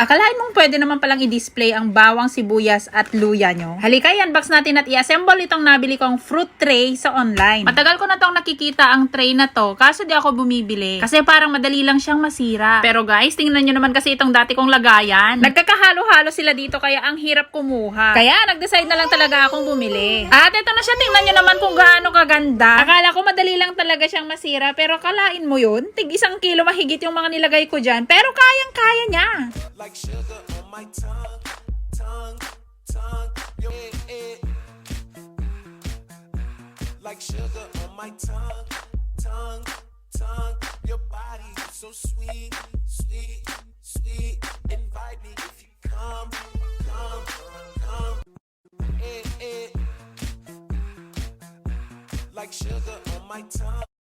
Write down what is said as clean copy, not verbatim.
Akalain mong pwede naman palang i-display ang bawang, sibuyas at luya nyo. Halika, i-unbox natin at i-assemble itong nabili kong fruit tray sa online. Matagal ko na tong nakikita ang tray na to, kaso di ako bumibili. Kasi parang madali lang siyang masira. Pero guys, tingnan nyo naman kasi itong dati kong lagayan. Nagkakahalo-halo sila dito kaya ang hirap kumuha. Kaya nag-decide na lang talaga akong bumili. At ito na siya, tingnan nyo naman kung gaano kaganda. Akala ko madali lang talaga siyang masira, pero kalain mo yun, tig 1 kilo mahigit yung mga nilagay ko dyan. Pero kayang-kaya niya. Like sugar on my tongue, tongue, tongue, like sugar on my tongue, tongue, tongue, your body is so sweet, sweet, sweet. Invite me if you come, come, come. Like sugar on my tongue.